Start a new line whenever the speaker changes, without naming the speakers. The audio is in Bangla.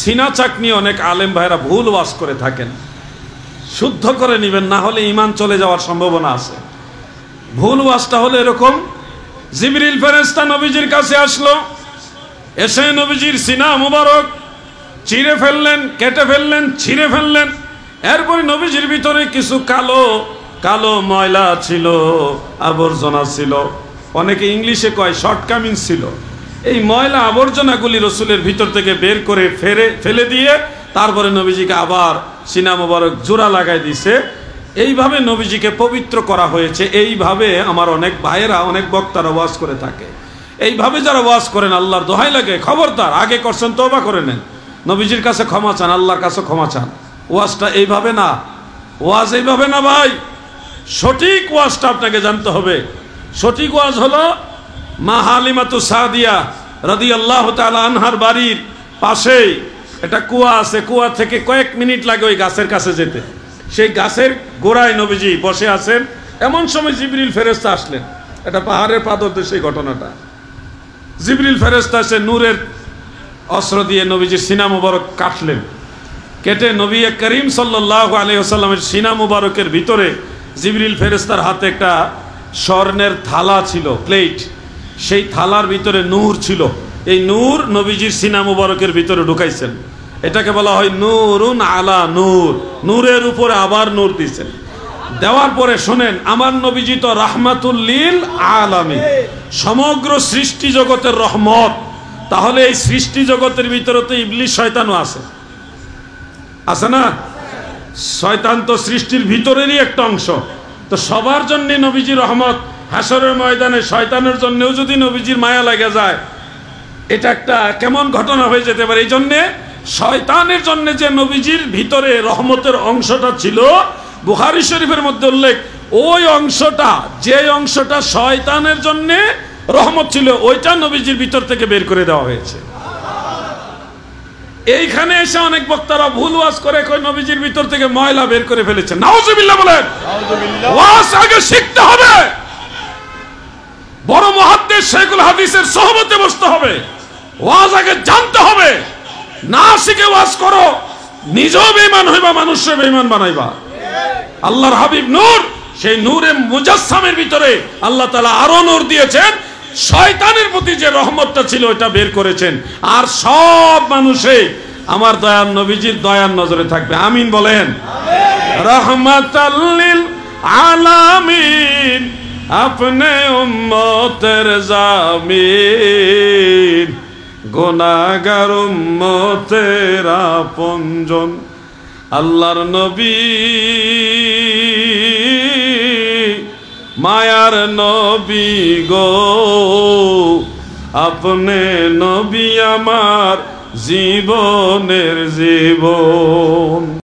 সিনা চাকনি অনেক আলেম ভাইরা ভুল ওয়াজ করে থাকেন, শুদ্ধ করে নেবেন, না হলে ঈমান চলে যাওয়ার সম্ভাবনা আছে। ভুল ওয়াজটা হলো এরকম, জিবরিল ফেরেশতা নবীজির কাছে আসলো, এসে নবীজির সিনা মুবারক চিরে ফেললেন, কেটে ফেললেন, ছিঁড়ে ফেললেন। এরপরে নবীজির ভিতরে কিছু কালো কালো ময়লা ছিল, আবর্জনা ছিল, অনেকে ইংলিশে কয় শর্টকামিং ছিল। এই ময়লা আবর্জনাগুলি রসুলের ভিতর থেকে বের করে ফেলে দিয়ে তারপরে নবীজিকে আবার সিনা মুবারক জোড়া লাগাই দিছে। এইভাবে নবীজিকে পবিত্র করা হয়েছে। এইভাবে আমার অনেক ভাইয়েরা, অনেক বক্তারা ওয়াজ করে থাকে। এইভাবে যারা ওয়াজ করেন, আল্লাহর দোহাই লাগে, খবরদার, আগে করছেন তওবা করে নেন, নবীজির কাছে ক্ষমা চান, আল্লাহর কাছে ক্ষমা চান। ওয়াজটা এইভাবে না, ওয়াজ এইভাবে না ভাই। সঠিক ওয়াজটা আপনাকে জানতে হবে। সঠিক ওয়াজ হলো মা হালিমাতু সাদিয়া রাদিয়াল্লাহু তাআলা আনহার বাড়ির পাশেই একটা কুয়া আছে, কুয়া থেকে কয়েক মিনিট লাগে ওই গাছের কাছে যেতে। সেই গাছের গোড়ায় নবীজি বসে আছেন, এমন সময় জিবরিল ফেরেশতা আসলেন। এটা পাহাড়ের পাদদেশে সেই ঘটনাটা। জিবরিল ফেরেশতা এসে নূরের অস্ত্র দিয়ে নবীজির সিনা মুবারক কাটলেন। কেটে নবী করিম সাল্লাল্লাহু আলাইহি ওয়াসাল্লামের সিনা মুবারকের ভিতরে জিবরিল ফেরেশতার হাতে একটা স্বর্ণের থালা ছিল, প্লেট। সেই থালার ভিতরে নূর ছিল। এই নূর নবীজির সিনা মুবারকের ভিতরে ঢুকাইছেন। এটাকে বলা হয় নূরুন আলা নূর, নূরের উপরে আবার নূর দিয়েছেন। দেওয়ার পরে শোনেন, আমার নবীজি তো রাহমাতুল লিল আলামিন, সমগ্র সৃষ্টি জগতের রহমত। তাহলে এই সৃষ্টি জগতের ভিতরে তো ইবলিস শয়তানও আছে, আছে না? শয়তান তো সৃষ্টির ভিতরেরই একটা অংশ। তো সবার জন্য নবীজি রহমত। হাসরের ময়দানে শয়তানের জন্যও যদি নবীজির মায়া লাগে যায়, এটা একটা কেমন ঘটনা হয়ে যেতে পারে। এই জন্যে শয়তানের জন্য যে নবীজির ভিতরে রহমতের অংশটা ছিল, বুখারী শরীফের মধ্যে উল্লেখ, ওই অংশটা, যে অংশটা শয়তানের জন্য রহমত ছিল, ওইটা নবীজির ভিতর থেকে বের করে দেওয়া হয়েছে। এইখানে এসে অনেক বক্তারা ভুল ওয়াজ করে, কই নবীজির ভিতর থেকে ময়লা বের করে ফেলেছে। নাউজুবিল্লাহ বলেন। ওয়াজ আগে শিখতে হবে, বড় মুহাদ্দিস শেখুল হাদিসের সোহবতে বসতে হবে, ওয়াজ আগে জানতে হবে। না শিখে ওয়াজ করো, নিজেও বেঈমান হইবা, মানুষকে বেঈমান বানাইবা। আল্লাহর হাবিব নূর, সেই নূরে মুজাসসামের ভিতরে আল্লাহ তাআলা আরো নূর দিয়েছেন। শয়তানের প্রতি যে রহমতটা ছিল ওটা বের করেছেন। আর সব মানুষে আমার দয়ার নবীজির দয়ার নজরে থাকবে। আমিন বলেন। রহমাতাল লিল আলামিন, আপনি উম্মতের জামিন, গুনাহগার উম্মতের আপনজন। আল্লাহর নবী মায়ার নবী গো, আপনি নবী আমার জীবনের জীবন।